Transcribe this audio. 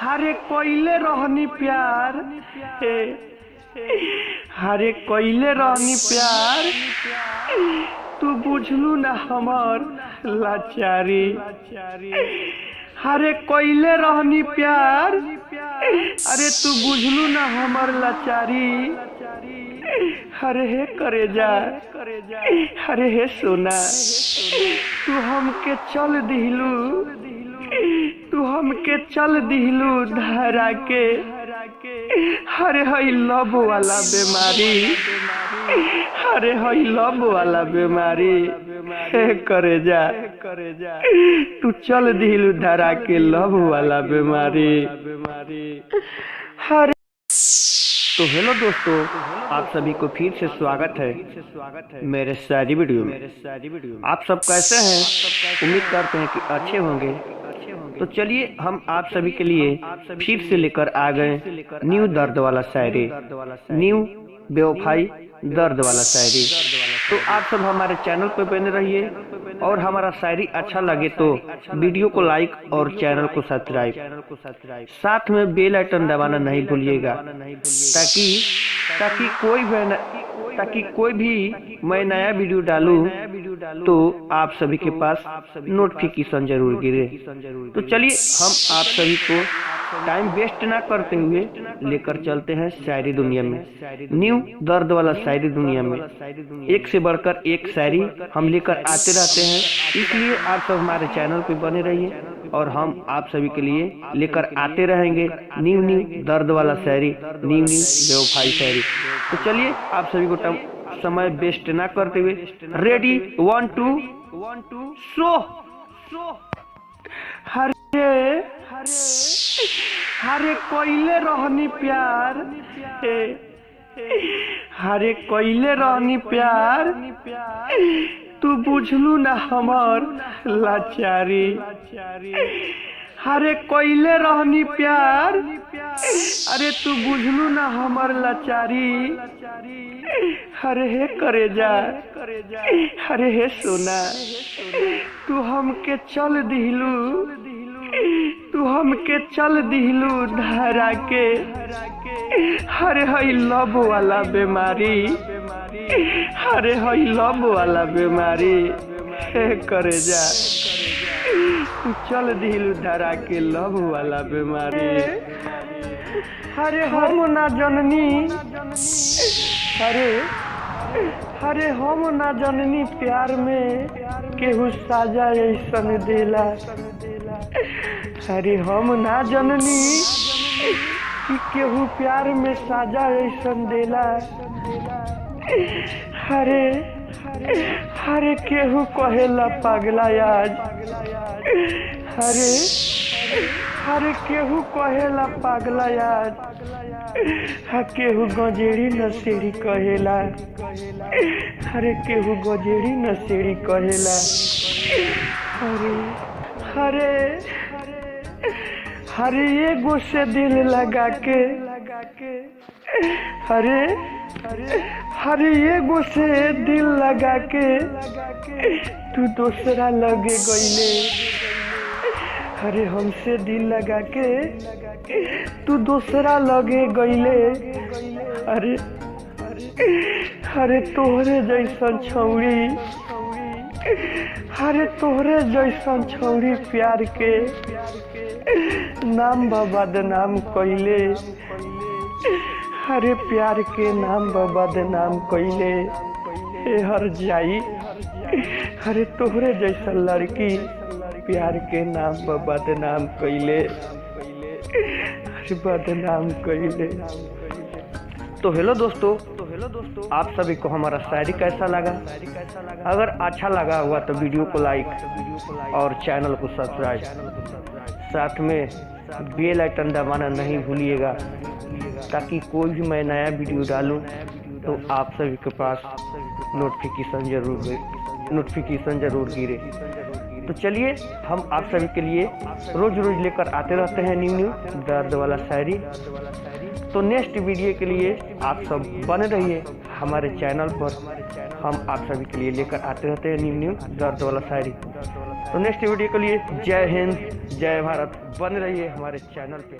हरे कोइले रहनी प्यार हे हरे कोइले रहनी प्यार तू बुझलू ना हमर लाचारी। हरे कोइले रहनी प्यार अरे तू बुझलू ना हमर लाचारी। हरे हे करे जा हरे हे सोना तू हमके चल दिलू तू हमके चल दिलू धरा के। हरे हई लब वाला बीमारी हरे हई लब वाला बीमारी हे करे जा तू चल दिलू धरा के लब वाला बीमारी। हरे तो हेलो दोस्तों, आप सभी को फिर से स्वागत है मेरे शायरी वीडियो में। आप सब कैसे हैं? उम्मीद करते हैं कि अच्छे होंगे। तो चलिए हम आप सभी के लिए फिर से लेकर आ गए न्यू दर्द वाला शायरी, न्यू बेवफाई दर्द वाला शायरी। तो आप सब हमारे चैनल पर बने रहिए और हमारा शायरी अच्छा लगे तो वीडियो को लाइक और चैनल को सब्सक्राइब, साथ में बेल आइकन दबाना नहीं भूलिएगा ताकि कोई भी मैं नया वीडियो डालूं तो आप सभी के पास नोटिफिकेशन जरूर गिरे। तो चलिए हम आप सभी को टाइम वेस्ट ना करते हुए लेकर चलते हैं शायरी दुनिया में, न्यू दर्द वाला शायरी दुनिया में। एक से बढ़कर एक शायरी हम लेकर आते रहते हैं, इसलिए आप सब हमारे चैनल पे बने रहिए और हम आप सभी के लिए लेकर आते रहेंगे न्यू दर्द वाला शायरी, न्यू बेवफाई शायरी। तो चलिए आप सभी को समय वेस्ट ना करते हुए रेडी 1 2 शो। हरे कोइले रहनी प्यार हरे कोइले रहनी प्यार तू बुझलू ना हमर लाचारी। हरे कोइले रहनी प्यार अरे तू बुझलू ना हमर लाचारी। हरे हे करे जा हरे हे सोना तू हमके चल दिलू तू हमके चल दिलू धरा के। हरे हई लब वाला बीमारी हरे हई लब वाला बीमारी हे करे जा तू चल दिलू धरा के लब वाला बीमारी। हरे हम ना जननी हरे हम ना जननी प्यार में केहू साजा ऐसन देला। हरे हम ना जननी कि केहू प्यार में साजा ऐसन देला। हरे केहू कहेला पगला आज हरे केहू कहेला पगला आज केहू गजेड़ी नसेड़ी कहेला। हरे केहू गजेड़ी नसेड़ी कहेला। हरे एगो से दिल लगा के हरे एगो से दिल लगा के तू दूसरा लगे गईले। हरे हमसे दिल लगा के तू दूसरा लगे गईले। हरे तोहरे जैसन छौड़ी हरे तोहरे जैसन छौड़ी प्यार के नाम बदनाम कइले। हरे प्यार के नाम बदनाम कइले हर जाई। हरे तोहरे जैसा लड़की प्यार के नाम बदनाम कइले बदनाम कइले। तो हेलो दोस्तों, आप सभी को हमारा शायरी कैसा लगा? अगर अच्छा लगा हुआ तो वीडियो को लाइक और चैनल को सब्सक्राइब, साथ में बेल आइकन दबाना नहीं भूलिएगा ताकि कोई भी मैं नया वीडियो डालूं तो आप सभी के पास नोटिफिकेशन जरूर गिरे। तो चलिए हम आप सभी के लिए रोज लेकर आते रहते हैं न्यू दर्द वाला शायरी। तो नेक्स्ट वीडियो के लिए आप सब बने रहिए हमारे चैनल पर। हम आप सभी के लिए लेकर आते रहते हैं न्यू दर्द वाला शायरी। तो नेक्स्ट वीडियो के लिए जय हिंद जय भारत, बन रहिए हमारे चैनल पे।